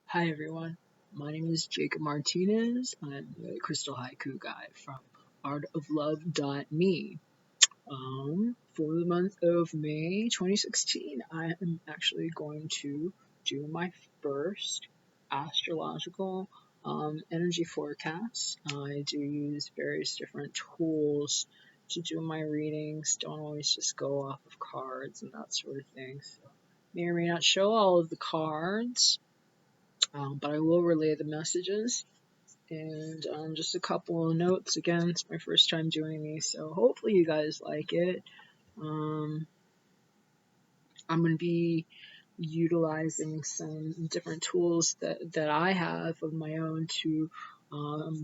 Hi everyone, my name is Jacob Martinez. I'm the Crystal Haiku guy from artoflove.me. For the month of May 2016, I am actually going to do my first astrological energy forecast. I do use various different tools to do my readings. Don't always just go off of cards and that sort of thing. So may or may not show all of the cards. But I will relay the messages. And just a couple of notes. Again, it's my first time doing these, so hopefully you guys like it. I'm going to be utilizing some different tools that I have of my own to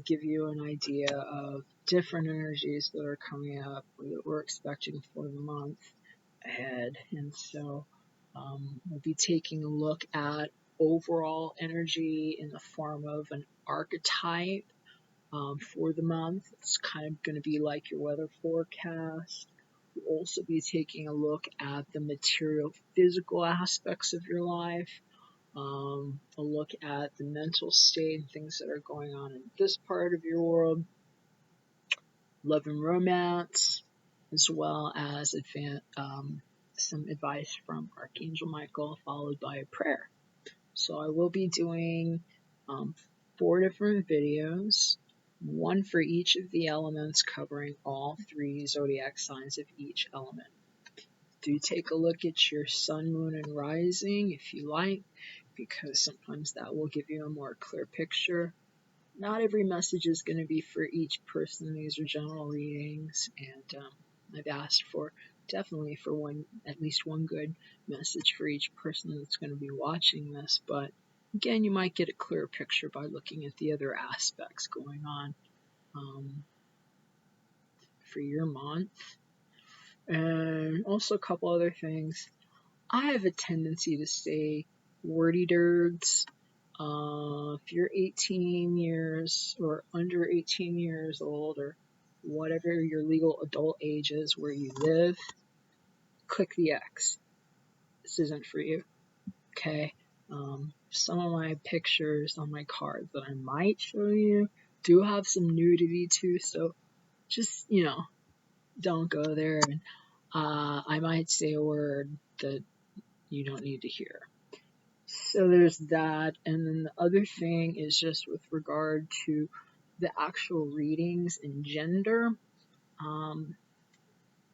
give you an idea of different energies that are coming up or that we're expecting for the month ahead. And so we'll be taking a look at overall energy in the form of an archetype for the month. It's kind of going to be like your weather forecast. We'll also be taking a look at the material, physical aspects of your life, a look at the mental state and things that are going on in this part of your world, love and romance, as well as some advice from Archangel Michael, followed by a prayer. So I will be doing 4 different videos, one for each of the elements, covering all 3 zodiac signs of each element. Do take a look at your sun, moon, and rising if you like, because sometimes that will give you a more clear picture. Not every message is going to be for each person. These are general readings, and I've asked for definitely for at least one good message for each person that's going to be watching this. But again, you might get a clearer picture by looking at the other aspects going on for your month. And also a couple other things. I have a tendency to say wordy-dirds. If you're 18 years or under 18 years old, or whatever your legal adult age is where you live, click the X. This isn't for you. Okay? Some of my pictures on my cards that I might show you do have some nudity too, so just, don't go there. And I might say a word that you don't need to hear. So there's that. And then the other thing is just with regard to the actual readings and gender.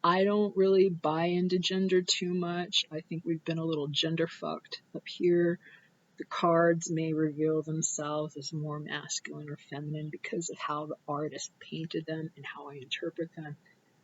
I don't really buy into gender too much. I think we've been a little gender fucked up here. The cards may reveal themselves as more masculine or feminine because of how the artist painted them and how I interpret them.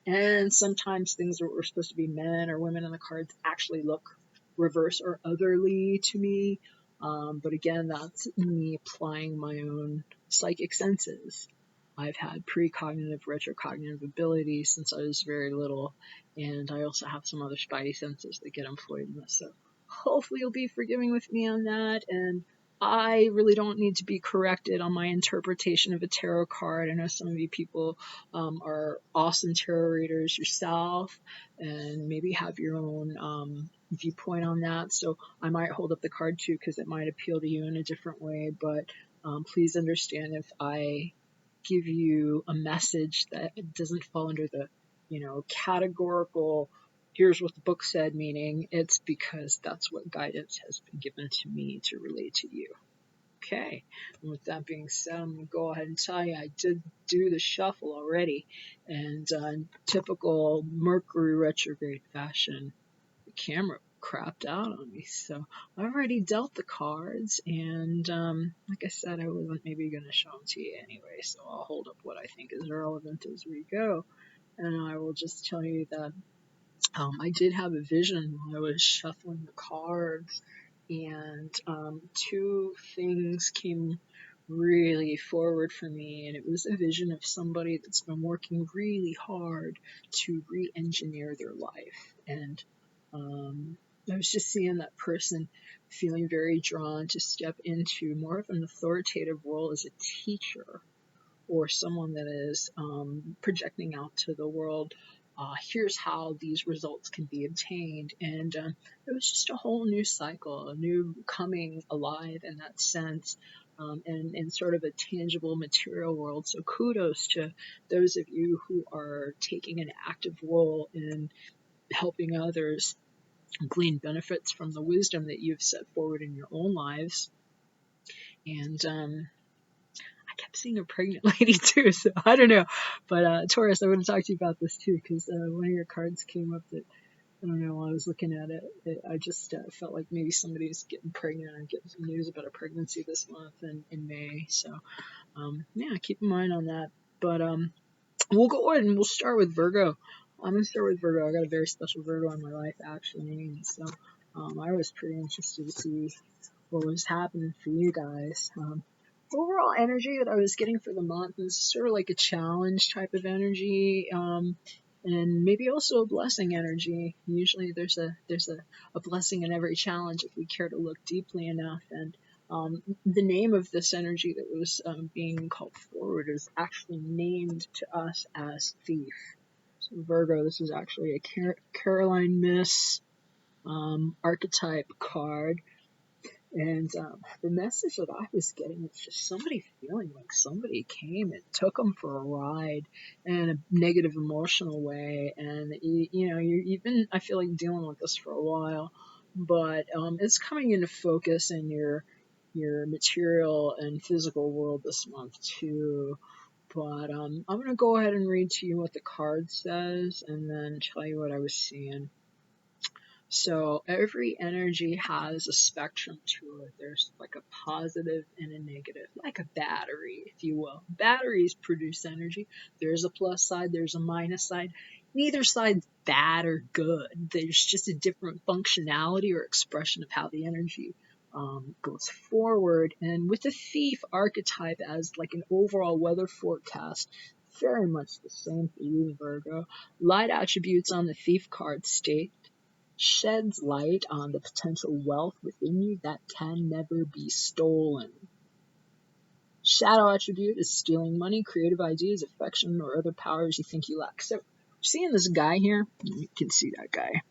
And sometimes things that were supposed to be men or women in the cards actually look reverse or otherly to me. But again, that's me applying my own psychic senses. I've had precognitive, retrocognitive abilities since I was very little, and I also have some other spidey senses that get employed in this. So hopefully you'll be forgiving with me on that, and I really don't need to be corrected on my interpretation of a tarot card. I know some of you people are awesome tarot readers yourself and maybe have your own viewpoint on that. So I might hold up the card too because it might appeal to you in a different way. But please understand if I give you a message that doesn't fall under the, categorical, here's what the book said meaning, it's because that's what guidance has been given to me to relate to you. Okay, and with that being said, I'm going to go ahead and tell you I did do the shuffle already, and in typical Mercury retrograde fashion, the camera crapped out on me, so I already dealt the cards, and like I said, I wasn't maybe going to show them to you anyway, so I'll hold up what I think is relevant as we go, and I will just tell you that I did have a vision while I was shuffling the cards, and 2 things came really forward for me, and it was a vision of somebody that's been working really hard to re-engineer their life, and I was just seeing that person feeling very drawn to step into more of an authoritative role as a teacher or someone that is projecting out to the world here's how these results can be obtained. And it was just a whole new cycle, a new coming alive in that sense. And in sort of a tangible material world. So kudos to those of you who are taking an active role in helping others glean benefits from the wisdom that you've set forward in your own lives. And I kept seeing a pregnant lady too, so I don't know. But Taurus, I want to talk to you about this too, because one of your cards came up that, I don't know, while I was looking at it, I just felt like maybe somebody's getting pregnant and getting some news about a pregnancy this month in May. So yeah, keep in mind on that. But we'll go ahead and we'll start with Virgo. I'm going to start with Virgo. I got a very special Virgo in my life, actually. And so I was pretty interested to see what was happening for you guys. Overall energy that I was getting for the month is sort of like a challenge type of energy, and maybe also a blessing energy. Usually there's a blessing in every challenge if we care to look deeply enough. And the name of this energy that was being called forward is actually named to us as Thief. So Virgo, this is actually a Caroline Miss archetype card. And the message that I was getting was just somebody feeling like somebody came and took them for a ride in a negative emotional way. And, you've been, I feel like, dealing with this for a while. But it's coming into focus in your material and physical world this month, too. But I'm going to go ahead and read to you what the card says and then tell you what I was seeing. So every energy has a spectrum to it. There's like a positive and a negative, like a battery, if you will. Batteries produce energy. There's a plus side, there's a minus side. Neither side's bad or good. There's just a different functionality or expression of how the energy goes forward. And with the Thief archetype as like an overall weather forecast, very much the same for you, Virgo. Light attributes on the Thief card state: sheds light on the potential wealth within you that can never be stolen. Shadow attribute is stealing money, creative ideas, affection, or other powers you think you lack. So, seeing this guy here, you can see that guy.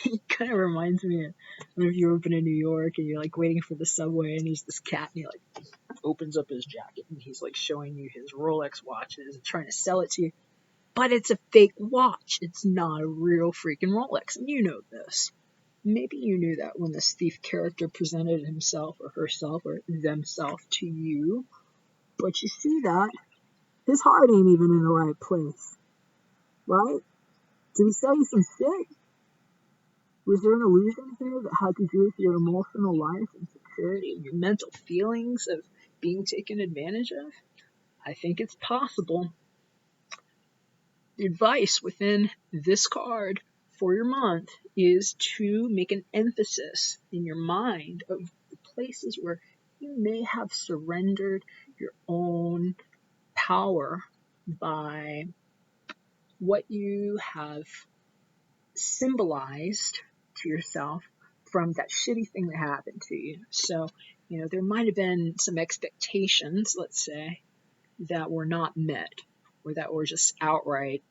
He kind of reminds me of if you're open in New York and you're like waiting for the subway and he's this cat and he like opens up his jacket and he's like showing you his Rolex watches and trying to sell it to you. But it's a fake watch. It's not a real freaking Rolex. And you know this. Maybe you knew that when this Thief character presented himself or herself or themselves to you. But you see that his heart ain't even in the right place. Right? Did he sell you some shit? Was there an illusion here that had to do with your emotional life and security and your mental feelings of being taken advantage of? I think it's possible. The advice within this card for your month is to make an emphasis in your mind of the places where you may have surrendered your own power by what you have symbolized to yourself from that shitty thing that happened to you. So, there might have been some expectations, let's say, that were not met, or that were just outright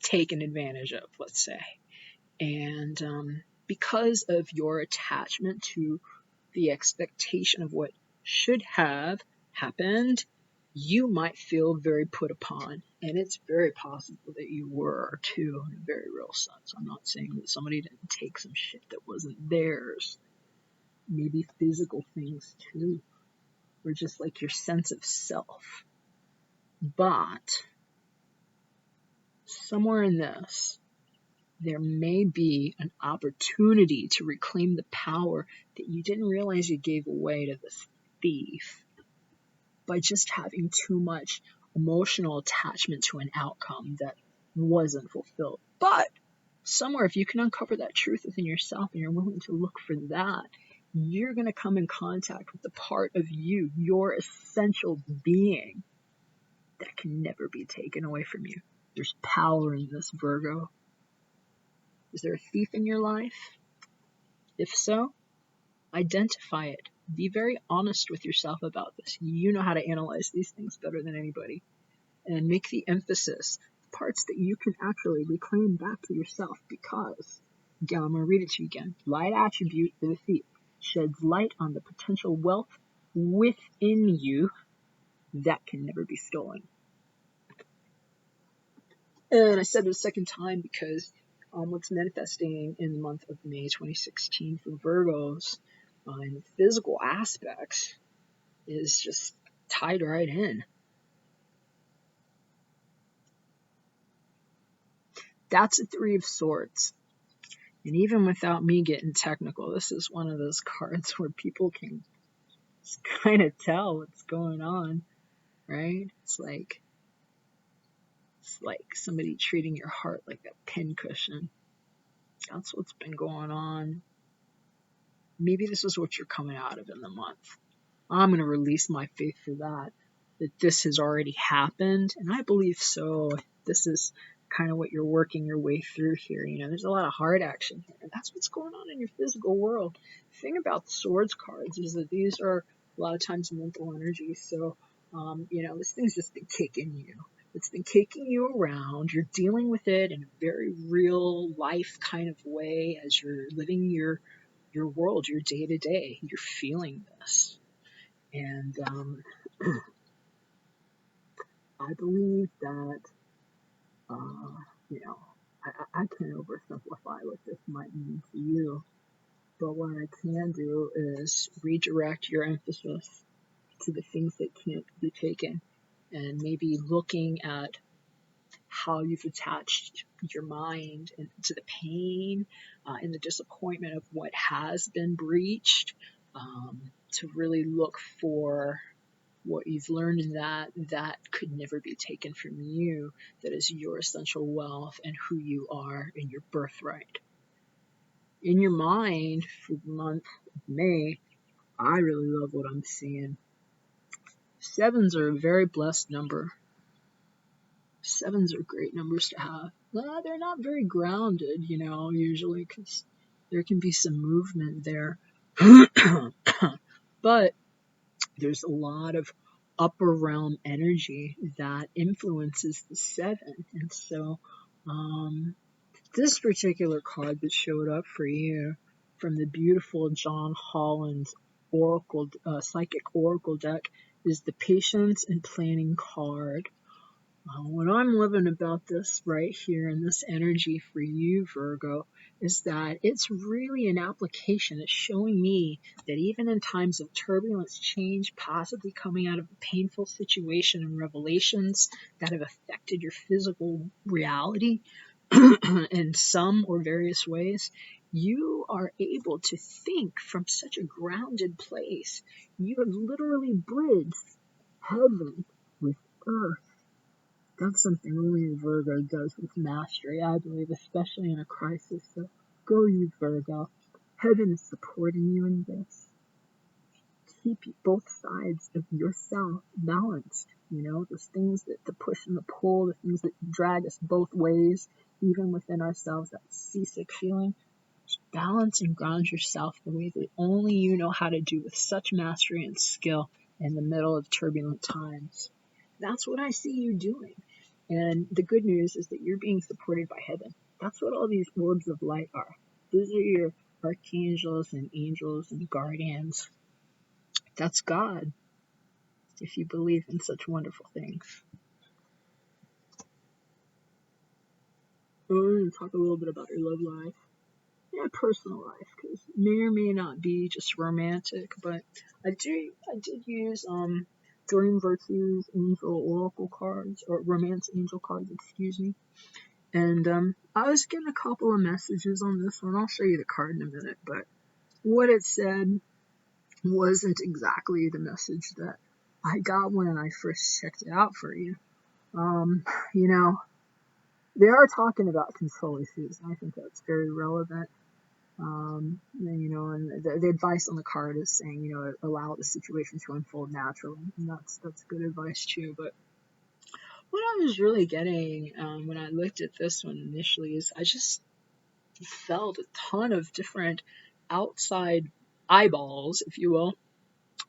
taken advantage of, let's say. And because of your attachment to the expectation of what should have happened, you might feel very put upon. And it's very possible that you were, too, in a very real sense. I'm not saying that somebody didn't take some shit that wasn't theirs. Maybe physical things, too. Or just like your sense of self. But somewhere in this, there may be an opportunity to reclaim the power that you didn't realize you gave away to this thief by just having too much emotional attachment to an outcome that wasn't fulfilled. But somewhere, if you can uncover that truth within yourself and you're willing to look for that, you're going to come in contact with the part of you, your essential being, that can never be taken away from you. There's power in this, Virgo. Is there a thief in your life? If so, identify it. Be very honest with yourself about this. You know how to analyze these things better than anybody. and make the emphasis parts that you can actually reclaim back to yourself, because, again, I'm going to read it to you again. Light attribute for the thief sheds light on the potential wealth within you that can never be stolen. And I said it a second time because what's manifesting in the month of May 2016 for Virgos in physical aspects is just tied right in. That's a Three of Swords. And even without me getting technical, this is one of those cards where people can kind of tell what's going on, right? It's like somebody treating your heart like a pincushion. That's what's been going on. Maybe this is what you're coming out of in the month. I'm going to release my faith for that this has already happened, and I believe so. This is kind of what you're working your way through here. You know, there's a lot of heart action here, and that's what's going on in your physical world. The thing about the Swords cards is that these are a lot of times mental energy, so, you know, this thing's just been kicking you. It's been kicking you around. You're dealing with it in a very real life kind of way as you're living your world, your day-to-day. You're feeling this. And I believe that, you know, I can't oversimplify what this might mean to you, but what I can do is redirect your emphasis to the things that can't be taken, and maybe looking at how you've attached your mind to the pain and the disappointment of what has been breached, to really look for what you've learned in that could never be taken from you, that is your essential wealth and who you are and your birthright. In your mind, for the month of May, I really love what I'm seeing. Sevens are a very blessed number. Sevens are great numbers to have. They're not very grounded, you know, usually, because there can be some movement there. But there's a lot of upper realm energy that influences the seven. And so this particular card that showed up for you from the beautiful John Holland's Oracle Psychic Oracle deck is the Patience and Planning card. What I'm loving about this right here in this energy for you, Virgo, is that it's really an application. It's showing me that even in times of turbulence, change, possibly coming out of a painful situation and revelations that have affected your physical reality in some or various ways, you are able to think from such a grounded place. You have literally bridged heaven with earth. That's something only a Virgo does with mastery, I believe, especially in a crisis. So go you, Virgo. Heaven is supporting you in this. Keep both sides of yourself balanced. You know, those things that the push and the pull, the things that drag us both ways, even within ourselves, that seasick feeling. Just balance and ground yourself the way that only you know how to do with such mastery and skill in the middle of turbulent times. That's what I see you doing. And the good news is that you're being supported by heaven. That's what all these orbs of light are. Those are your archangels and angels and guardians. That's God, if you believe in such wonderful things. We're going to talk a little bit about your love life. Yeah, personal life, because it may or may not be just romantic, but I did use Dream Virtues Angel Oracle cards, or Romance Angel cards, excuse me. And I was getting a couple of messages on this one. I'll show you the card in a minute, but what it said wasn't exactly the message that I got when I first checked it out for you. You know, they are talking about control issues, and I think that's very relevant. You know, and the advice on the card is saying, you know, allow the situation to unfold naturally, and that's good advice too. But what I was really getting when I looked at this one initially is I just felt a ton of different outside eyeballs, if you will,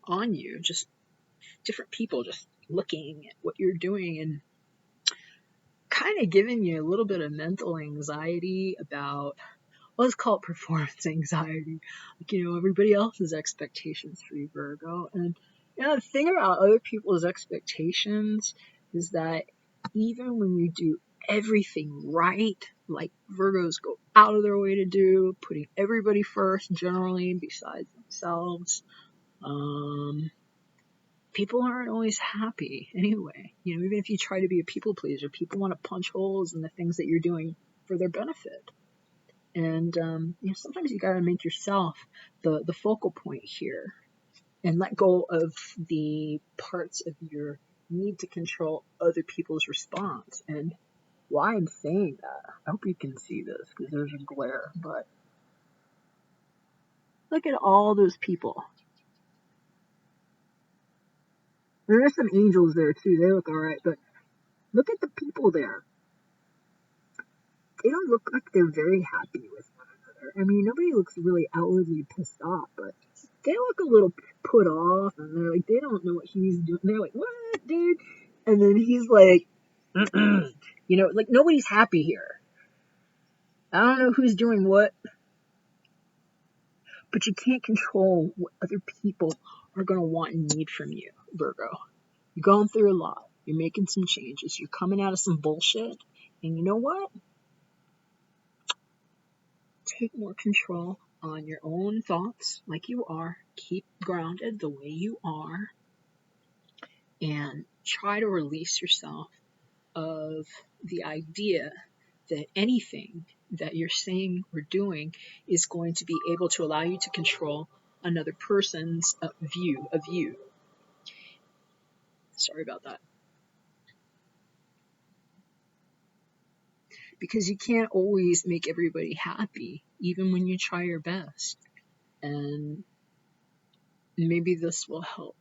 on you, just different people just looking at what you're doing and kind of giving you a little bit of mental anxiety about, let's call it performance anxiety. Like, everybody else's expectations for you, Virgo. And, the thing about other people's expectations is that even when you do everything right, like Virgos go out of their way to do, putting everybody first generally besides themselves, people aren't always happy anyway. Even if you try to be a people pleaser, people want to punch holes in the things that you're doing for their benefit. And sometimes you got to make yourself the focal point here and let go of the parts of your need to control other people's response. And why I'm saying that, I hope you can see this because there's a glare, but look at all those people. There are some angels there too. They look all right, but look at the people there. They don't look like they're very happy with one another. I mean, nobody looks really outwardly pissed off, but they look a little put off, and they're like, they don't know what he's doing. They're like, what, dude? And then he's like, like nobody's happy here. I don't know who's doing what, but you can't control what other people are going to want and need from you, Virgo. You're going through a lot. You're making some changes. You're coming out of some bullshit. And you know what? Take more control on your own thoughts like you are. Keep grounded the way you are. And try to release yourself of the idea that anything that you're saying or doing is going to be able to allow you to control another person's view of you. Sorry about that. Because you can't always make everybody happy, even when you try your best. And maybe this will help.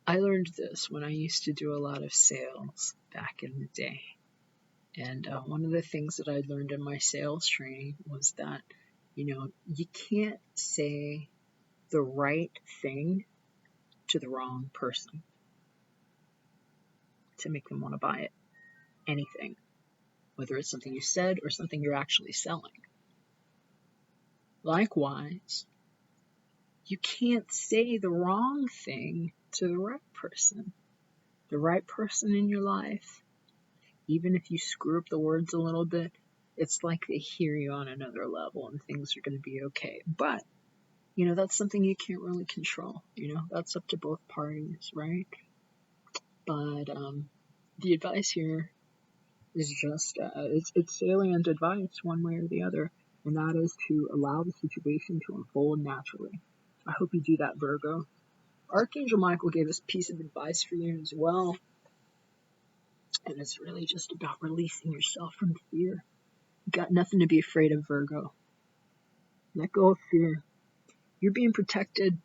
I learned this when I used to do a lot of sales back in the day. And one of the things that I learned in my sales training was that, you can't say the right thing to the wrong person to make them want to buy it. Anything. Whether it's something you said or something you're actually selling. Likewise, you can't say the wrong thing to the right person. The right person in your life, even if you screw up the words a little bit, it's like they hear you on another level and things are going to be okay. But, that's something you can't really control. That's up to both parties, right? But the advice here is just, it's salient advice one way or the other, and that is to allow the situation to unfold naturally. I hope you do that, Virgo. Archangel Michael gave us a piece of advice for you as well, and it's really just about releasing yourself from fear. You got nothing to be afraid of, Virgo. Let go of fear. You're being protected.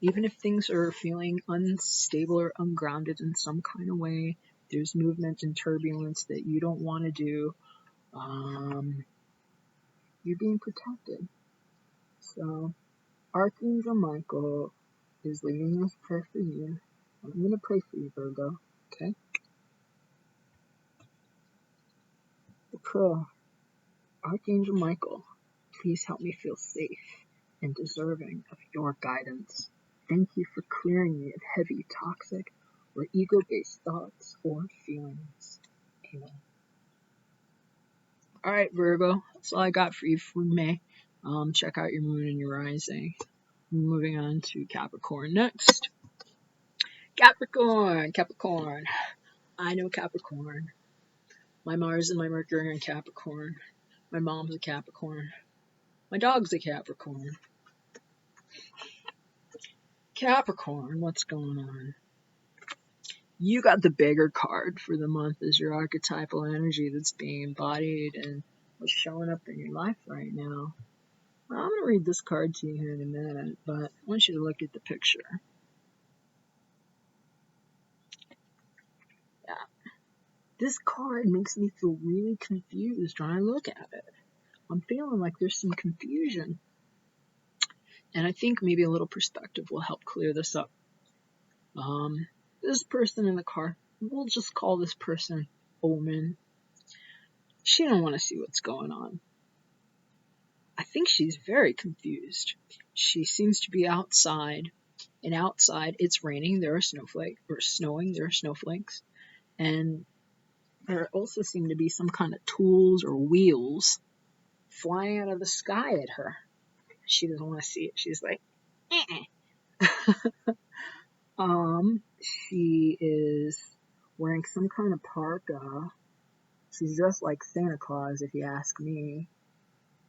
Even if things are feeling unstable or ungrounded in some kind of way, there's movement and turbulence that you don't want to do. You're being protected. So, Archangel Michael is leading this prayer for you. I'm going to pray for you, Virgo. Okay? The prayer. Archangel Michael, please help me feel safe and deserving of your guidance. Thank you for clearing me of heavy, toxic, or ego-based thoughts or feelings. Amen. Alright, Virgo, that's all I got for you for May. Check out your moon and your rising. Moving on to Capricorn next. Capricorn. I know Capricorn. My Mars and my Mercury are in Capricorn. My mom's a Capricorn. My dog's a Capricorn. Capricorn, what's going on? You got the bigger card for the month as your archetypal energy that's being embodied and what's showing up in your life right now. Well, I'm going to read this card to you here in a minute, but I want you to look at the picture. Yeah. This card makes me feel really confused when I look at it. I'm feeling like there's some confusion. And I think maybe a little perspective will help clear this up. This person in the card, we'll just call this person omen. She don't want to see what's going on. I think she's very confused. She seems to be outside, and outside it's raining, there are snowflakes, or snowing, there are snowflakes, and there also seem to be some kind of tools or wheels flying out of the sky at her. She doesn't want to see it. She's like, she is wearing some kind of parka. She's dressed like Santa Claus, if you ask me.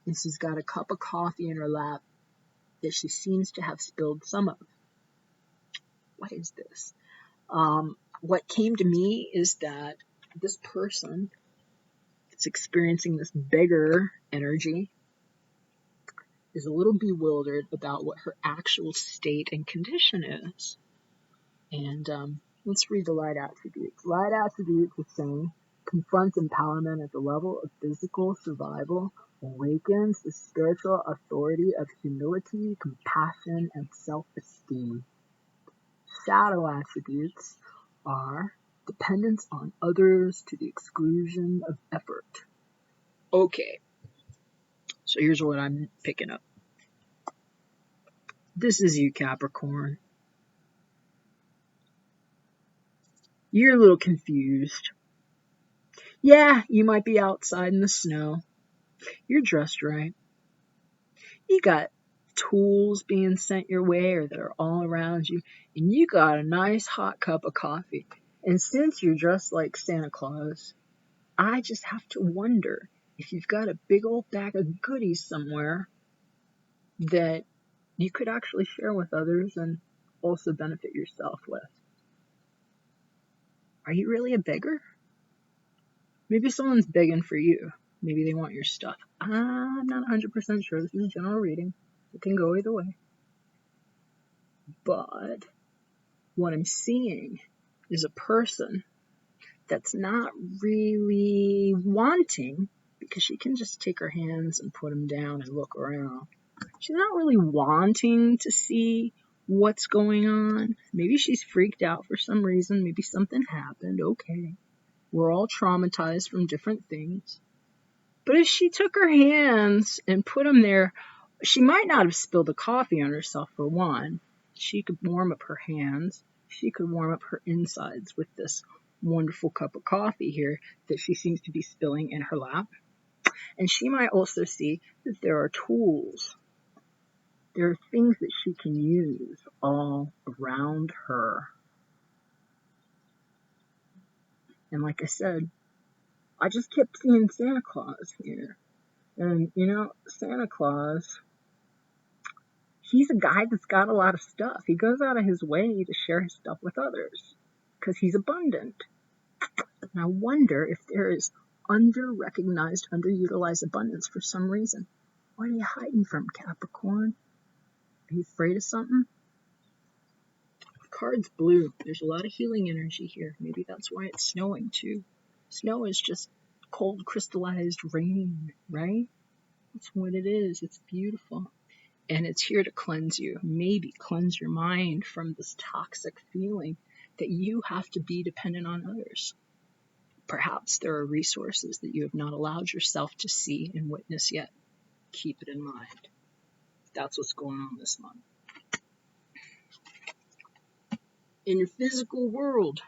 And she's got a cup of coffee in her lap that she seems to have spilled some of. What is this? What came to me is that this person that's experiencing this beggar energy is a little bewildered about what her actual state and condition is. And let's read the light attributes. Light attributes is saying, confronts empowerment at the level of physical survival, awakens the spiritual authority of humility, compassion, and self-esteem. Shadow attributes are dependence on others to the exclusion of effort. Okay, so here's what I'm picking up. This is you, Capricorn. You're a little confused. Yeah, you might be outside in the snow. You're dressed right. You got tools being sent your way or that are all around you, and you got a nice hot cup of coffee. And since you're dressed like Santa Claus, I just have to wonder if you've got a big old bag of goodies somewhere that you could actually share with others and also benefit yourself with. Are you really a beggar? Maybe someone's begging for you. Maybe they want your stuff. I'm not 100% sure. This is a general reading. It can go either way. But what I'm seeing is a person that's not really wanting, because she can just take her hands and put them down and look around. She's not really wanting to see what's going on. Maybe she's freaked out for some reason. Maybe something happened. Okay. We're all traumatized from different things. But if she took her hands and put them there, she might not have spilled the coffee on herself, for one. She could warm up her hands. She could warm up her insides with this wonderful cup of coffee here that she seems to be spilling in her lap. And she might also see that there are tools. There are things that she can use all around her. And like I said, I just kept seeing Santa Claus here. And, Santa Claus, he's a guy that's got a lot of stuff. He goes out of his way to share his stuff with others because he's abundant. And I wonder if there is under-recognized, underutilized abundance for some reason. What are you hiding from, Capricorn? Are you afraid of something? The card's blue. There's a lot of healing energy here. Maybe that's why it's snowing too. Snow is just cold, crystallized rain, right? That's what it is. It's beautiful. And it's here to cleanse you. Maybe cleanse your mind from this toxic feeling that you have to be dependent on others. Perhaps there are resources that you have not allowed yourself to see and witness yet. Keep it in mind. That's what's going on this month. In your physical world,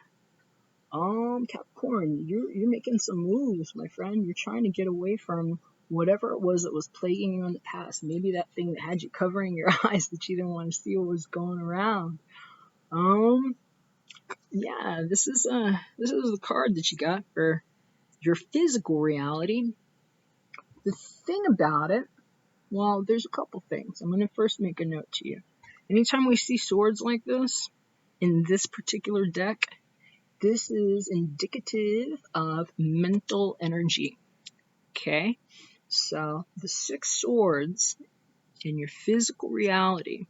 Capricorn, you're making some moves, my friend. You're trying to get away from whatever it was that was plaguing you in the past. Maybe that thing that had you covering your eyes that you didn't want to see what was going around. Yeah, this is the card that you got for your physical reality. The thing about it, well, there's a couple things. I'm going to first make a note to you. Anytime we see swords like this in this particular deck, this is indicative of mental energy. Okay? So the 6 swords in your physical reality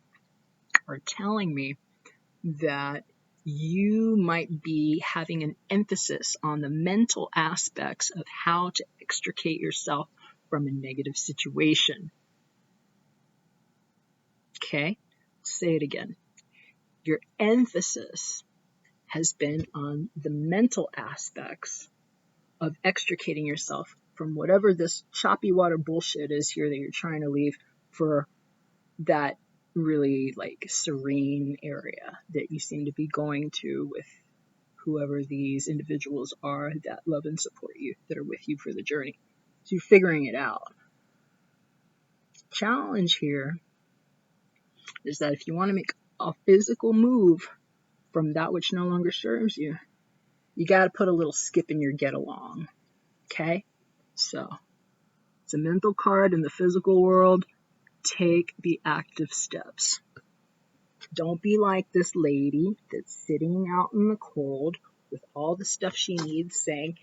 are telling me that you might be having an emphasis on the mental aspects of how to extricate yourself from a negative situation. Okay? Say it again. Your emphasis has been on the mental aspects of extricating yourself from whatever this choppy water bullshit is here that you're trying to leave for that really like serene area that you seem to be going to with whoever these individuals are that love and support you, that are with you for the journey. So you're figuring it out. Challenge here is that if you want to make a physical move from that which no longer serves you, you got to put a little skip in your get along. Okay? So it's a mental card in the physical world. Take the active steps. Don't be like this lady that's sitting out in the cold with all the stuff she needs saying,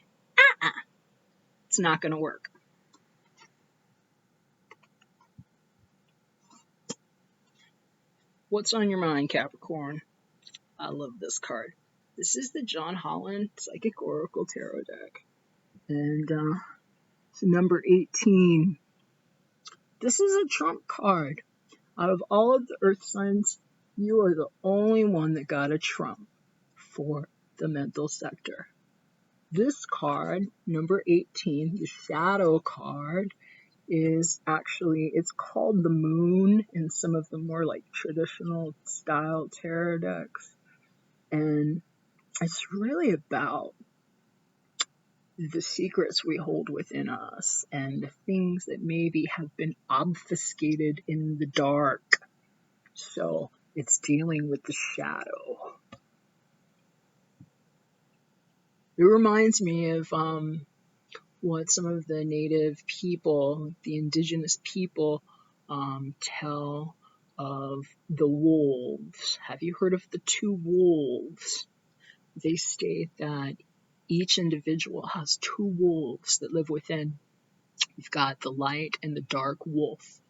it's not going to work. What's on your mind, Capricorn? I love this card. This is the John Holland Psychic Oracle Tarot deck. And it's number 18. This is a trump card. Out of all of the earth signs, you are the only one that got a trump for the mental sector. This card, number 18, the shadow card, is actually, it's called the moon in some of the more like traditional style tarot decks. And it's really about the secrets we hold within us and the things that maybe have been obfuscated in the dark. So it's dealing with the shadow. It reminds me of what some of the native people, the indigenous people, tell of the wolves. Have you heard of the two wolves? They state that each individual has two wolves that live within. You've got the light and the dark wolf.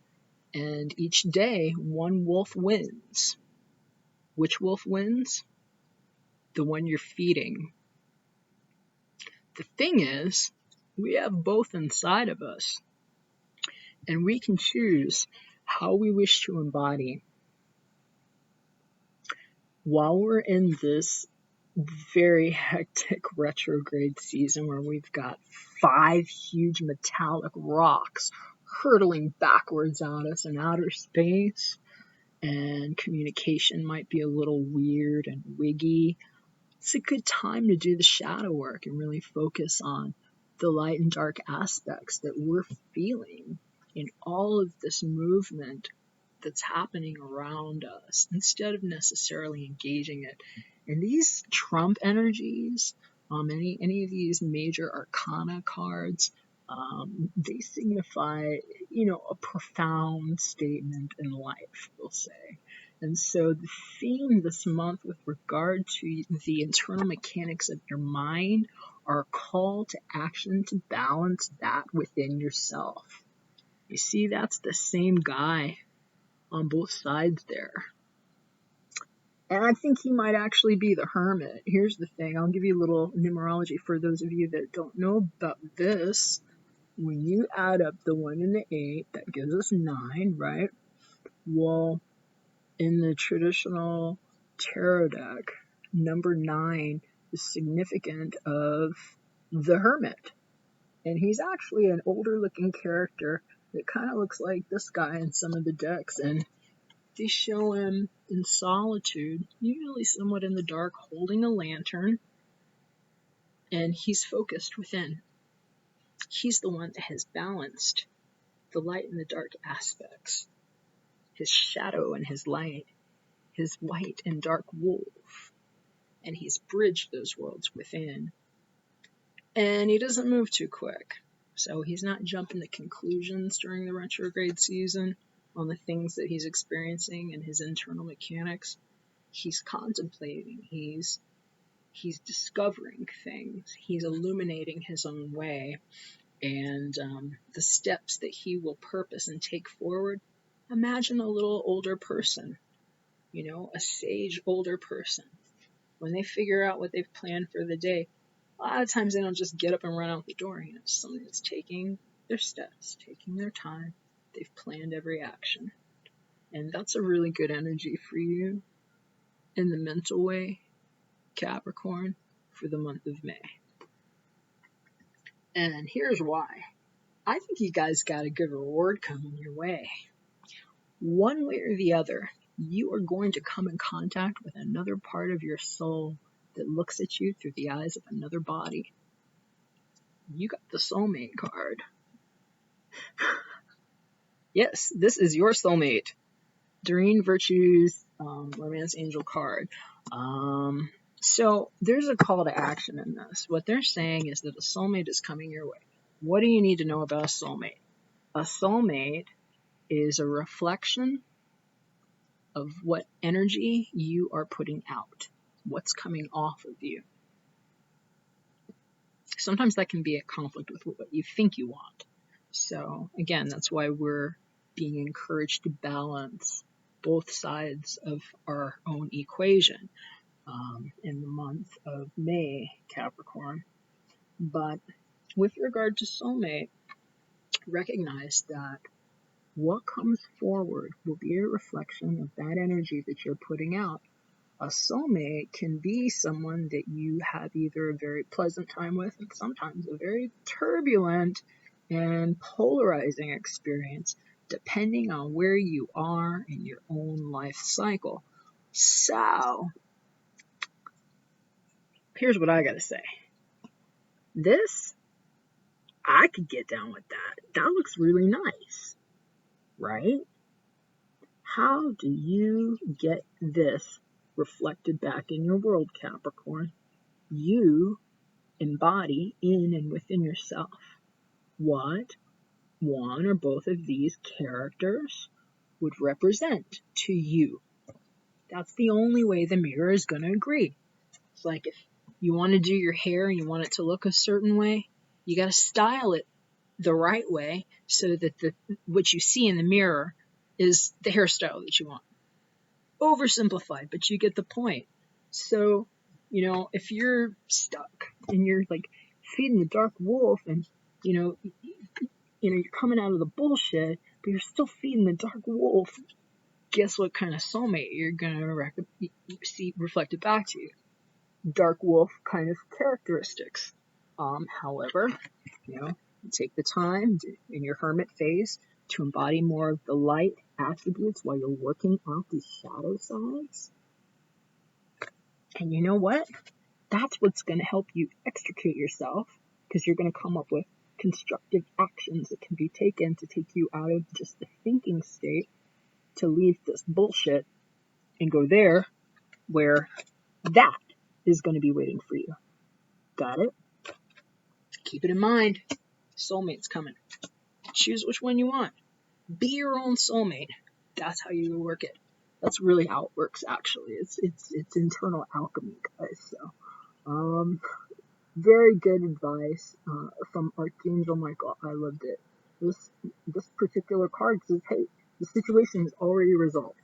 And each day, one wolf wins. Which wolf wins? The one you're feeding. The thing is, we have both inside of us. And we can choose how we wish to embody. While we're in this very hectic retrograde season where we've got 5 huge metallic rocks hurtling backwards at us in outer space, and communication might be a little weird and wiggy, it's a good time to do the shadow work and really focus on the light and dark aspects that we're feeling in all of this movement that's happening around us, instead of necessarily engaging it. And these trump energies, any of these major arcana cards, they signify, a profound statement in life, we'll say. And so the theme this month with regard to the internal mechanics of your mind are a call to action to balance that within yourself. You see, that's the same guy on both sides there. And I think he might actually be the Hermit. Here's the thing. I'll give you a little numerology for those of you that don't know about this. When you add up the 1 and the 8, that gives us 9, right? Well, in the traditional tarot deck, number 9 is significant of the Hermit. And he's actually an older looking character that kind of looks like this guy in some of the decks. And they show him in solitude, usually somewhat in the dark, holding a lantern, and he's focused within. He's the one that has balanced the light and the dark aspects, his shadow and his light, his white and dark wolf, and he's bridged those worlds within. And he doesn't move too quick, so he's not jumping to conclusions during the retrograde season on the things that he's experiencing and his internal mechanics. He's contemplating, he's discovering things, he's illuminating his own way, and the steps that he will purpose and take forward. Imagine a little older person, a sage older person. When they figure out what they've planned for the day, a lot of times they don't just get up and run out the door. It's somebody that's taking their steps, taking their time. They've planned every action. And that's a really good energy for you in the mental way, Capricorn, for the month of May. And here's why. I think you guys got a good reward coming your way. One way or the other, you are going to come in contact with another part of your soul that looks at you through the eyes of another body. You got the soulmate card. Yes, this is your soulmate. Doreen Virtue's Romance Angel card. So there's a call to action in this. What they're saying is that a soulmate is coming your way. What do you need to know about a soulmate? A soulmate is a reflection of what energy you are putting out, what's coming off of you. Sometimes that can be at conflict with what you think you want. So again, that's why we're being encouraged to balance both sides of our own equation in the month of May, Capricorn. But with regard to soulmate, recognize that what comes forward will be a reflection of that energy that you're putting out. A soulmate can be someone that you have either a very pleasant time with and sometimes a very turbulent and polarizing experience, depending on where you are in your own life cycle. So, here's what I gotta say. This, I could get down with that. That looks really nice, right? How do you get this reflected back in your world, Capricorn? You embody in and within yourself what one or both of these characters would represent to you. That's the only way the mirror is going to agree. It's like if you want to do your hair and you want it to look a certain way, you got to style it the right way so that what you see in the mirror is the hairstyle that you want. Oversimplified, but you get the point. So, if you're stuck and you're like feeding the dark wolf and, you're coming out of the bullshit, but you're still feeding the dark wolf, guess what kind of soulmate you're going to see reflected back to you? Dark wolf kind of characteristics. However, take the time in your hermit phase to embody more of the light attributes while you're working out these shadow sides. And you know what? That's what's going to help you extricate yourself, because you're going to come up with constructive actions that can be taken to take you out of just the thinking state to leave this bullshit and go there where that is going to be waiting for you. Got it? Keep it in mind. Soulmate's coming. Choose which one you want. Be your own soulmate. That's how you work it. That's really how it works, actually. It's internal alchemy, guys. So, very good advice from Archangel Michael. I loved it. This particular card says, hey, the situation is already resolved.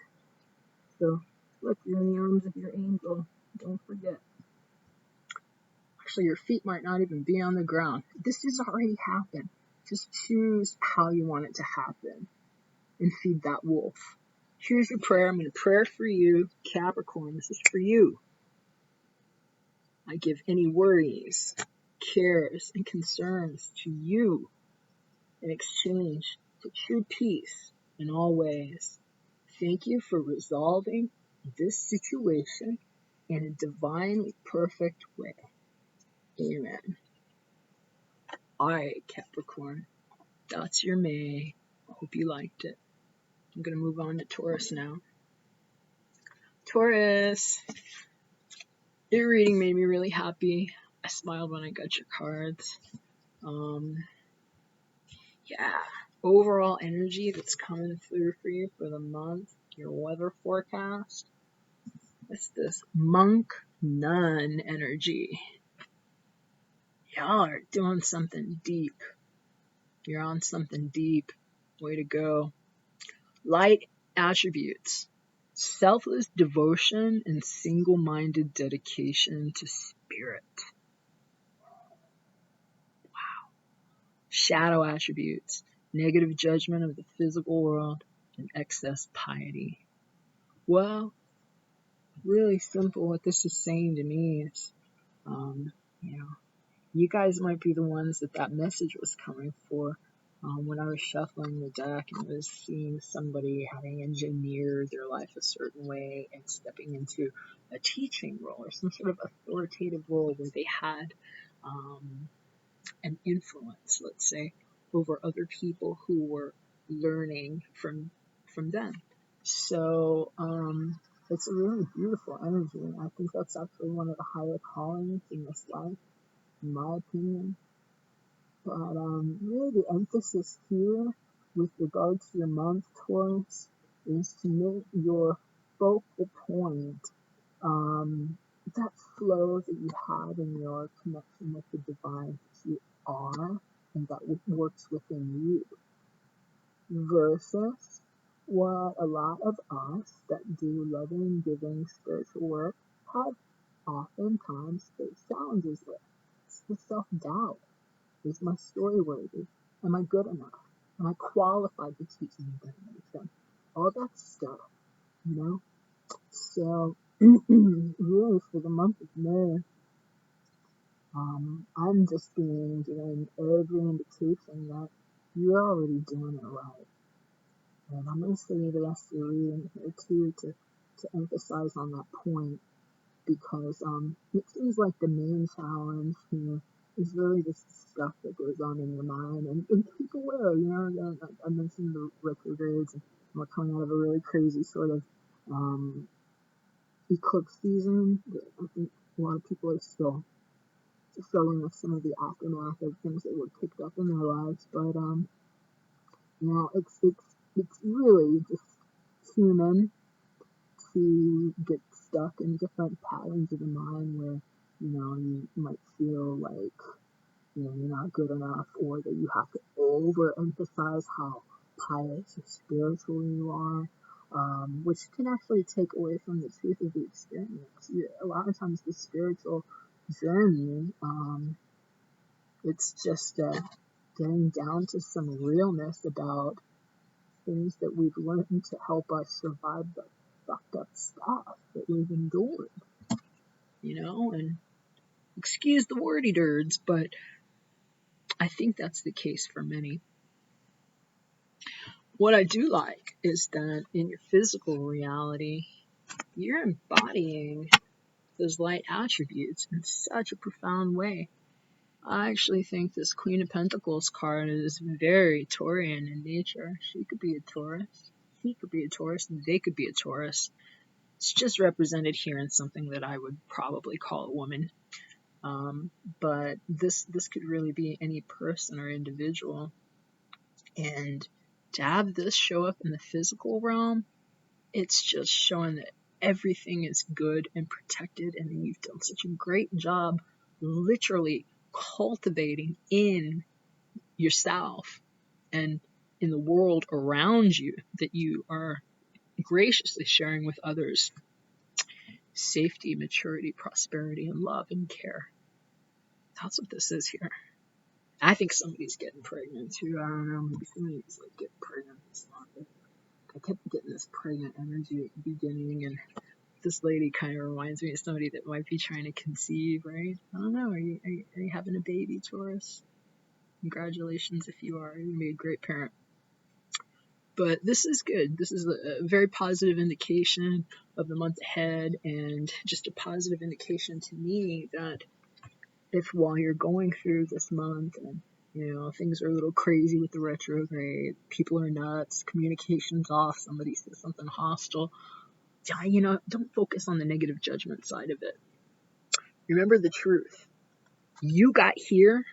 So, look, you're in the arms of your angel. Don't forget. Actually, your feet might not even be on the ground. This has already happened. Just choose how you want it to happen and feed that wolf. Here's your prayer. I'm going to pray for you, Capricorn. This is for you. I give any worries, cares, and concerns to you in exchange for true peace in all ways. Thank you for resolving this situation in a divinely perfect way. Amen. All right, Capricorn. That's your May. I hope you liked it. I'm going to move on to Taurus now. Taurus. Your reading made me really happy. I smiled when I got your cards. Overall energy that's coming through for you for the month. Your weather forecast. What's this? Monk Nun energy. Y'all are doing something deep. You're on something deep. Way to go. Light attributes. Selfless devotion and single-minded dedication to spirit. Wow. Shadow attributes. Negative judgment of the physical world and excess piety. Well, really simple. What this is saying to me is, You guys might be the ones that message was coming for. When I was shuffling the deck and I was seeing somebody having engineered their life a certain way and stepping into a teaching role or some sort of authoritative role where they had an influence, let's say, over other people who were learning from them. So it's a really beautiful energy, and I think that's actually one of the higher callings in this life, in my opinion. But really the emphasis here with regard to your month, Taurus, is to make your focal point that flow that you have in your connection with the divine that you are and that works within you, versus what a lot of us that do loving, giving, spiritual work have oftentimes faced challenges with. It's the self-doubt. Is my story worthy? Am I good enough? Am I qualified to teach anything? All that stuff, you know? So, really, for the month of May, I'm just being given every indication that you're already doing it right. And I'm going to say the rest of the reading here, too, to emphasize on that point, because it seems like the main challenge here is really just the stuff that goes on in your mind, and keep aware, I mentioned the retrogrades, and we're coming out of a really crazy sort of eclipse season. I think a lot of people are still struggling with some of the aftermath of things that were picked up in their lives, but it's really just human to get stuck in different patterns of the mind where, you might feel like, you're not good enough, or that you have to overemphasize how pious or spiritual you are, which can actually take away from the truth of the experience. A lot of times the spiritual journey, it's just getting down to some realness about things that we've learned to help us survive the fucked up stuff that we've endured, and excuse the wordy dirds, but I think that's the case for many. What I do like is that in your physical reality, you're embodying those light attributes in such a profound way. I actually think this Queen of Pentacles card is very Taurian in nature. She could be a Taurus. He could be a Taurus. They could be a Taurus. It's just represented here in something that I would probably call a woman. But this could really be any person or individual. And to have this show up in the physical realm, it's just showing that everything is good and protected, and you've done such a great job literally cultivating in yourself and in the world around you that you are graciously sharing with others safety, maturity, prosperity, and love and care. That's what this is here. I think somebody's getting pregnant too. I don't know, maybe somebody's like getting pregnant this month. I kept getting this pregnant energy at the beginning, and this lady kind of reminds me of somebody that might be trying to conceive, right? I don't know. Are you having a baby, Taurus? Congratulations if you are. You're going to be a great parent. But this is good. This is a very positive indication of the month ahead, and just a positive indication to me that if while you're going through this month and things are a little crazy with the retrograde, people are nuts, communication's off, somebody says something hostile, don't focus on the negative judgment side of it. Remember the truth. You got here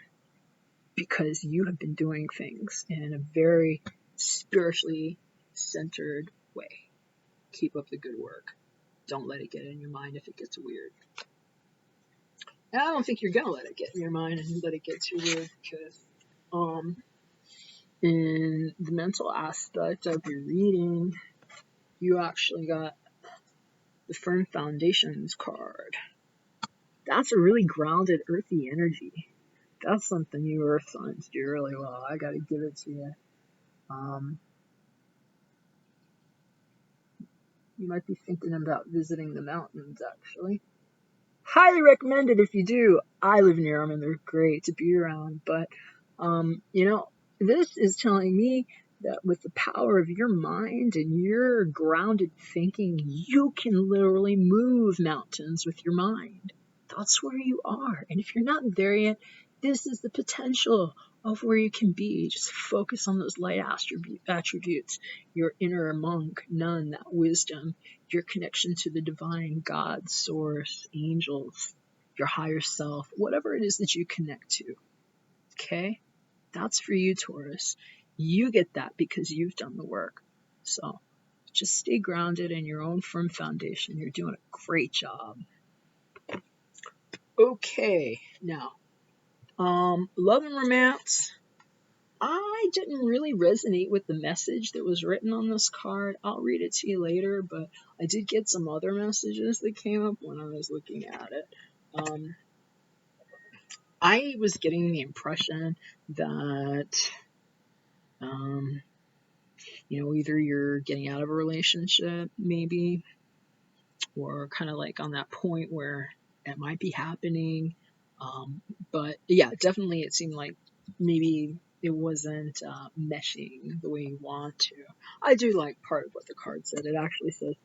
because you have been doing things in a very spiritually centered way. Keep up the good work. Don't let it get in your mind if it gets weird. And I don't think you're gonna let it get in your mind and let it get too weird, because in the mental aspect of your reading, you actually got the Firm Foundations card. That's a really grounded, earthy energy. That's something you earth signs do really well. I gotta give it to you. You might be thinking about visiting the mountains, actually. highly recommend it if you do. I live near them and they're great to be around. But, this is telling me that with the power of your mind and your grounded thinking, you can literally move mountains with your mind. That's where you are. And if you're not there yet, this is the potential of where you can be. Just focus on those light attributes, your inner monk, nun, that wisdom, your connection to the divine, God, source, angels, your higher self, whatever it is that you connect to. Okay? That's for you, Taurus. You get that because you've done the work. So just stay grounded in your own firm foundation. You're doing a great job. Okay, now, love and romance. I didn't really resonate with the message that was written on this card. I'll read it to you later, but I did get some other messages that came up when I was looking at it. I was getting the impression that, either you're getting out of a relationship, maybe, or kind of like on that point where it might be happening. But yeah, definitely it seemed like maybe it wasn't meshing the way you want to. I do like part of what the card said. It actually said,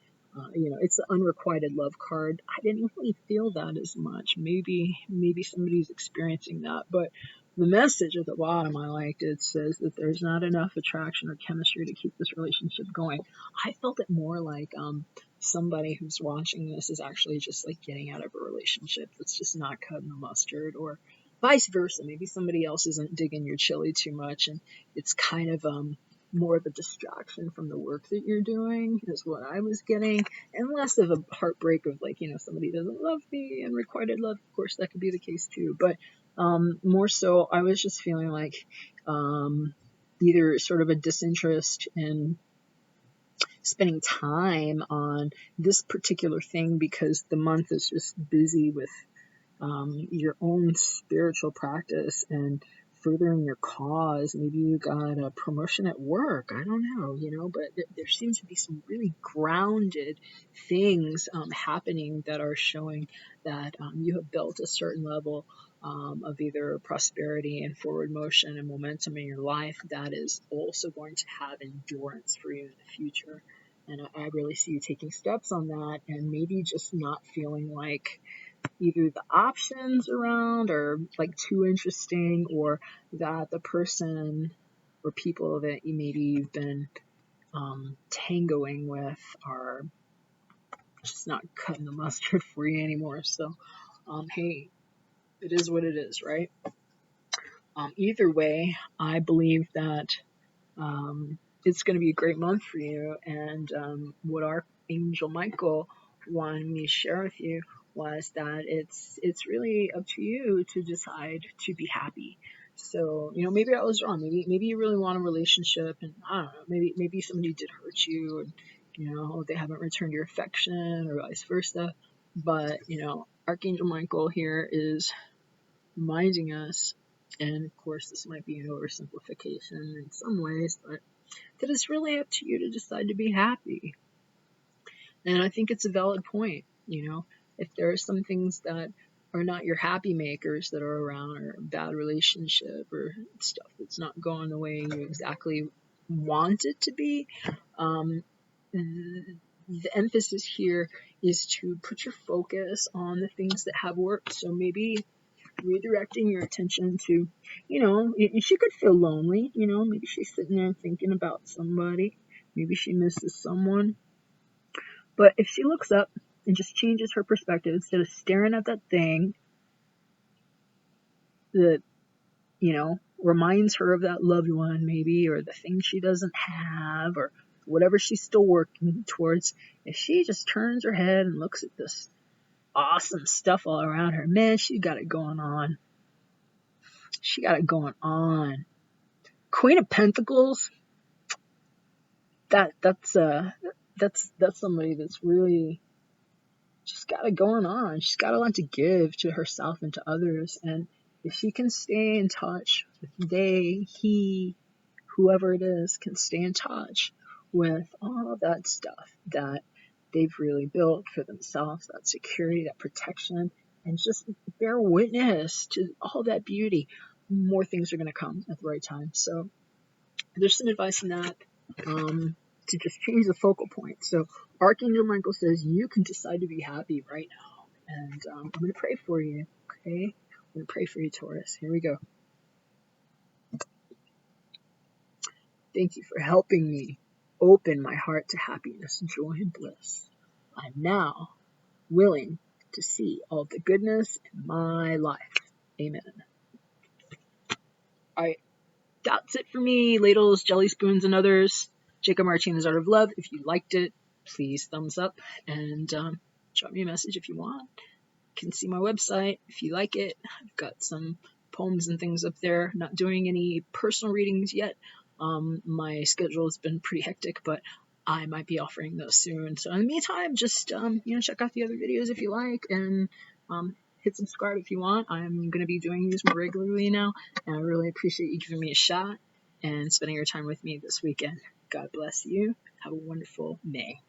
it's the unrequited love card. I didn't really feel that as much. Maybe somebody's experiencing that, but the message at the bottom I liked. It says that there's not enough attraction or chemistry to keep this relationship going. I felt it more like somebody who's watching this is actually just like getting out of a relationship that's just not cutting the mustard, or vice versa. Maybe somebody else isn't digging your chili too much, and it's kind of more of a distraction from the work that you're doing, is what I was getting, and less of a heartbreak of like, somebody doesn't love me, and requited love, of course, that could be the case too, but more so, I was just feeling like either sort of a disinterest in spending time on this particular thing because the month is just busy with your own spiritual practice and furthering your cause. Maybe you got a promotion at work. I don't know, but there seems to be some really grounded things happening that are showing that you have built a certain level of either prosperity and forward motion and momentum in your life that is also going to have endurance for you in the future. And I really see you taking steps on that, and maybe just not feeling like either the options around are like too interesting, or that the person or people that you've been tangoing with are just not cutting the mustard for you anymore. So, hey, it is what it is, right? Either way, I believe that it's going to be a great month for you. And what Archangel Michael wanted me to share with you was that it's really up to you to decide to be happy. So, maybe I was wrong. Maybe you really want a relationship, and I don't know, maybe somebody did hurt you, and they haven't returned your affection, or vice versa. But Archangel Michael here is reminding us, and of course this might be an oversimplification in some ways, but that it's really up to you to decide to be happy. And I think it's a valid point. If there are some things that are not your happy makers that are around, or a bad relationship, or stuff that's not going the way you exactly want it to be, the emphasis here is to put your focus on the things that have worked. So maybe redirecting your attention to, she could feel lonely, maybe she's sitting there thinking about somebody, maybe she misses someone. But if she looks up and just changes her perspective, instead of staring at that thing that, reminds her of that loved one, maybe, or the thing she doesn't have, or whatever she's still working towards, if she just turns her head and looks at this awesome stuff all around her, man, she got it going on. She got it going on. Queen of Pentacles, that's somebody that's really just got it going on. She's got a lot to give to herself and to others, and if she can stay in touch with they, he, whoever it is, can stay in touch with all of that stuff that they've really built for themselves, that security, that protection, and just bear witness to all that beauty. More things are going to come at the right time. So there's some advice in that, to just change the focal point. So Archangel Michael says you can decide to be happy right now. And I'm going to pray for you, okay? I'm going to pray for you, Taurus. Here we go. Thank you for helping me open my heart to happiness, joy, and bliss. I'm now willing to see all the goodness in my life. Amen. All right, that's it for me. Ladles, jelly spoons, and others. Jakob Martinez Art of Love. If you liked it, please thumbs up and drop me a message if you want. You can see my website if you like it. I've got some poems and things up there. Not doing any personal readings yet. My schedule has been pretty hectic, but I might be offering those soon. So in the meantime, just check out the other videos if you like, and hit subscribe if you want. I'm going to be doing these more regularly now, and I really appreciate you giving me a shot and spending your time with me this weekend. God bless you. Have a wonderful May.